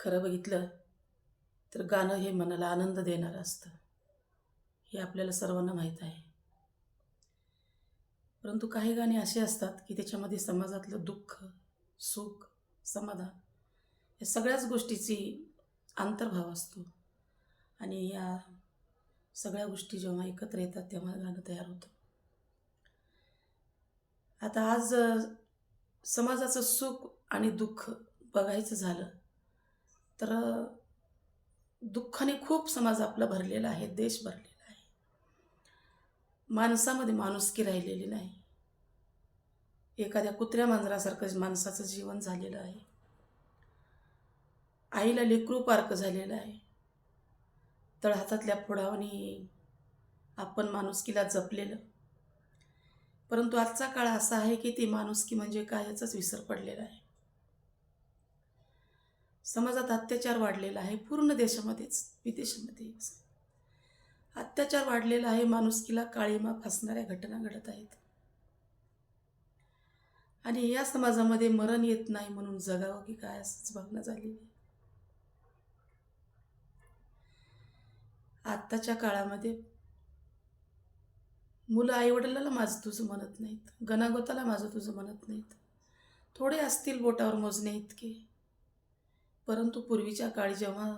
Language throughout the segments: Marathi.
खरं बघितलं तर गाणं हे मनाला आनंद देणारं असतं, हे आपल्याला सर्वांना माहीत आहे. परंतु काही गाणी अशी असतात की त्याच्यामध्ये समाजातलं दुःख, सुख, समाधान या सगळ्याच गोष्टीची अंतर्भाव असतो. आणि या सगळ्या गोष्टी जेव्हा एकत्र येतात तेव्हा गाणं तयार होतं. आता आज समाजाचं सुख आणि दुःख बघायचं झालं तर दुःखाने खूप समाज आपला भरलेला आहे, देश भरलेला आहे. माणसामध्ये माणुसकी राहिलेली नाही. एखाद्या कुत्र्या मांजरासारखं माणसाचं जीवन झालेलं आहे. आईला लेकरू पारखं झालेलं आहे. तळहातातल्या फोडावानी आपण माणुसकीला जपलेलं. परंतु आजचा काळ असा आहे की ती माणुसकी म्हणजे काय याचाच विसर पडलेला आहे. समाजात अत्याचार वाढलेला आहे, पूर्ण देशामध्येच विदेशामध्ये अत्याचार वाढलेला आहे. माणुसकीला काळीमा फासणाऱ्या घटना घडत आहेत. आणि या समाजामध्ये मरण येत नाही म्हणून जगावं की काय असंच भावना झालेली आहे. आत्ताच्या काळामध्ये मुलं आईवडिलाला माझं तुझं म्हणत नाहीत, गणागोताला माझं तुझं म्हणत नाहीत. थोडे असतील बोटावर मोजणे इतके. परंतु पूर्वीच्या काळी जेव्हा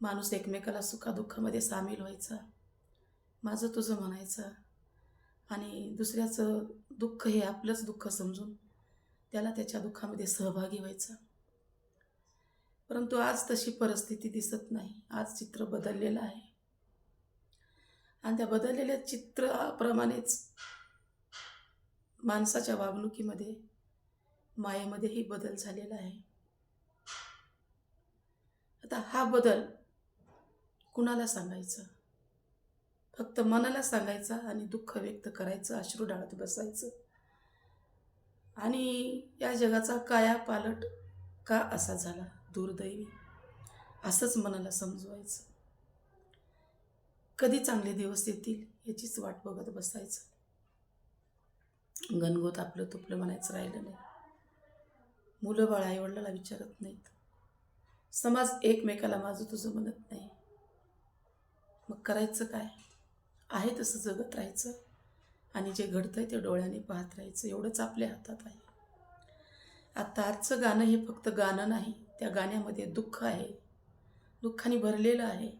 माणूस एकमेकाला सुखादुःखामध्ये सामील व्हायचा, माझं तुझं म्हणायचा आणि दुसऱ्याचं दुःख हे आपलंच दुःख समजून त्याला त्याच्या दुःखामध्ये सहभागी व्हायचा. परंतु आज तशी परिस्थिती दिसत नाही. आज चित्र बदललेलं आहे आणि त्या बदललेल्या चित्राप्रमाणेच माणसाच्या वागणुकीमध्ये, मायेमध्येही बदल झालेला आहे. आता हा बदल कुणाला सांगायचा? फक्त मनाला सांगायचा आणि दुःख व्यक्त करायचं, अश्रू डाळत बसायचं आणि या जगाचा कायापालट का असा झाला, दुर्दैवी, असंच मनाला समजवायचं. कधी चांगले दिवस येतील याचीच वाट बघत बसायचं. गणगोत आपलं तुपलं म्हणायचं राहिलं नाही. मुलं बाळ आईवडिलाला विचारत नाहीत. समाज एकमेकाला माझं तुझं म्हणत नाही. मग करायचं काय? आहे तसं जगत राहायचं आणि जे घडतंय ते डोळ्याने पाहत राहायचं, एवढंच आपल्या हातात आहे. आता आजचं गाणं हे फक्त गाणं नाही, त्या गाण्यामध्ये दुःख आहे, दुःखाने भरलेलं आहे.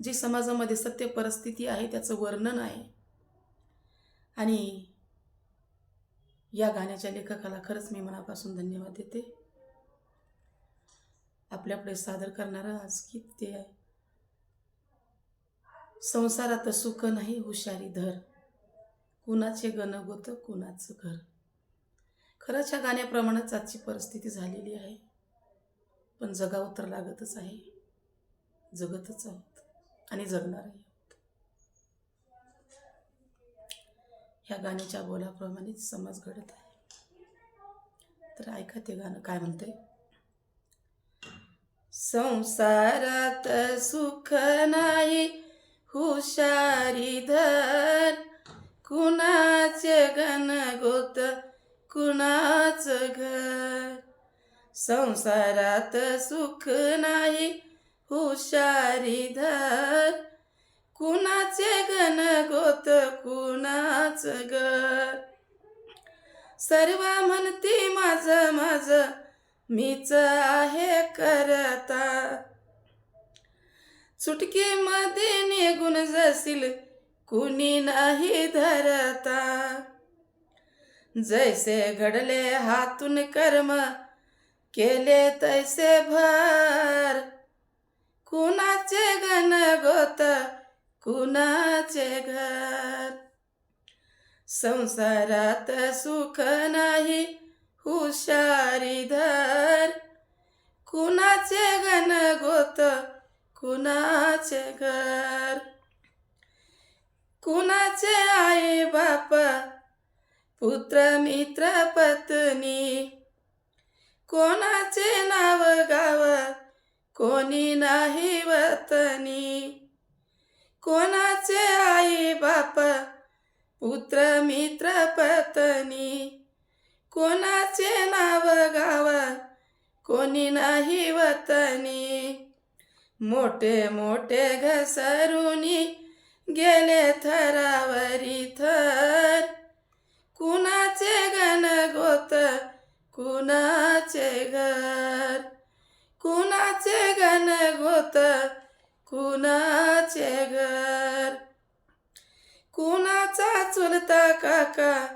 जी समाजामध्ये सत्य परिस्थिती आहे त्याचं वर्णन आहे. आणि या गाण्याच्या लेखकाला खरंच मी मनापासून धन्यवाद देते. आपल्यापुढे सादर करणारं आज गीत ते आहे, संसारात सुख नाही हुशारी धर, कुणाचे गणगोत कुणाचं घर. खरंच या गाण्याप्रमाणेच आजची परिस्थिती झालेली आहे. पण जगावं तर लागतच आहे, जगतच आहोत आणि जगणारही आहोत. ह्या गाण्याच्या बोलाप्रमाणेच समाज घडत आहे. तर ऐका ते गाणं काय म्हणते. संसारात सुख नाही हुशारी धर, कुणाचे गणगोत कुणाचं घर. संसारात सुख नाही हुशारी धर, कुणाचे गणगोत कुणाचं घर. सर्व म्हणती माझं माझं मीच आहे करता, चुटकीमध्ये निघून जाशील कुणी नाही धरता. जैसे घडले हातून कर्म केले तैसे भर, कुणाचे गणगोत कुणाचे घर. संसारात सुख नाही हुशारी धर, कुणाचे गणगोत कुणाचे घर. कुणाचे आई बाप पुत्र मित्र पत्नी, कोणाचे नाव गाव कोणी नाही वतनी. कोणाचे आई बाप पुत्र मित्र पत्नी, कोणाचे नाव गाव कोणी नाही वतनी. मोठे मोठे घसरुनी गेले थरावरी थर. कुणाचे गणगोत कुणाचे घर. कुणाचे गणगोत कुणाचे घर. कुणाचा चुलता काका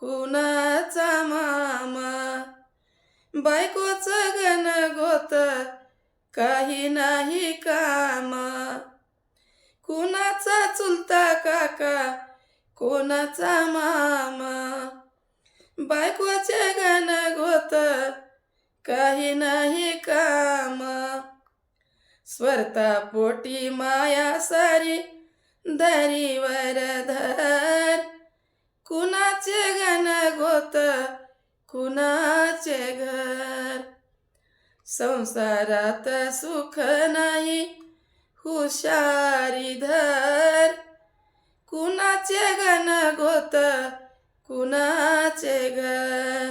कुणाचा मामा. बायकोचं गणगोत काही नाही कामा. कुणाचा चुलता काका कोणाचा मामा. बायकोचे गणगोत काही नाही कामा. स्वरता पोटी माया सारी दरीवर धर. कुणाचे गणगोत कुणाचे घर. संसारात सुख नाही हुशारी धर. कुणाचे गणगोत कुणाचे घर.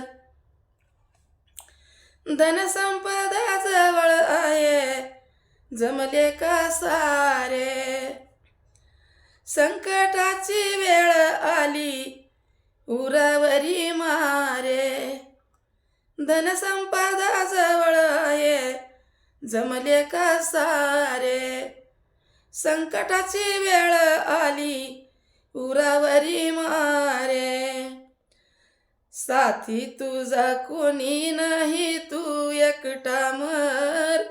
धनसंपदा जवळ आहे जमले का सारे. संकटाची वेळ आली उरावरी मारे. धनसंपदा जवळ आहे जमले का सारे. संकटाची वेळ आली उरावरी मारे. साथी तुझा कोणी नाही तू एकटा मर.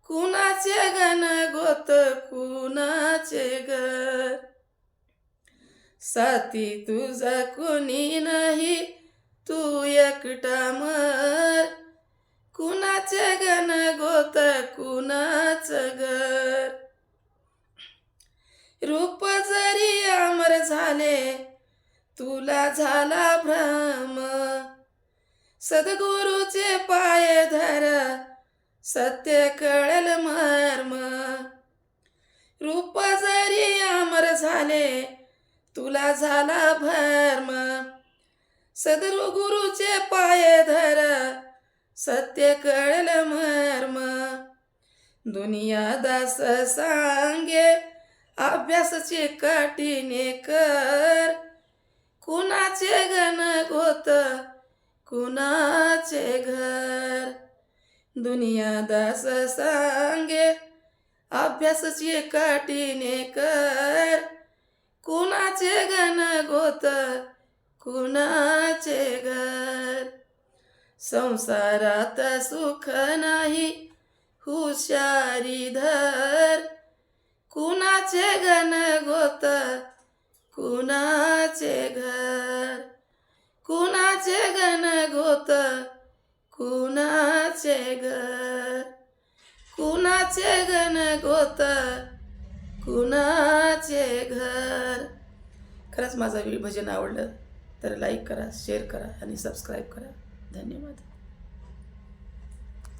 कुणाचे गणगोत कुणाचे घर. साथी तुझा कोणी नाही तू एकटा मर. कुणाचे गणगोत कुणाचं घर. रूप जरी अमर झाले तुला झाला भ्रम. सद्गुरूचे पाय धर सत्य कळेल मर्म. रूप जरी अमर झाले तुला झाला भ्रम. सद्गुरूचे पाय धर सत्य कळेल मर्म. दुनिया दास सांगे अभ्यासचे काठीने कर. कुणाचे गणगोत कुणाचे घर. दुनिया दास सांगे अभ्यासचे काठीने कर. कुणाचे गणगोत कुणाचे घर. संसारात सुख नाही हुशारी धर. कुणाचे गणगोत कुणाचे घर. कुणाचे गणगोत कुणाचे घर. कुणाचे गणगोत कुणाचे घर. खरंच माझं भजन आवडलं तर लाईक करा, शेअर करा आणि सबस्क्राईब करा. धन्यवाद.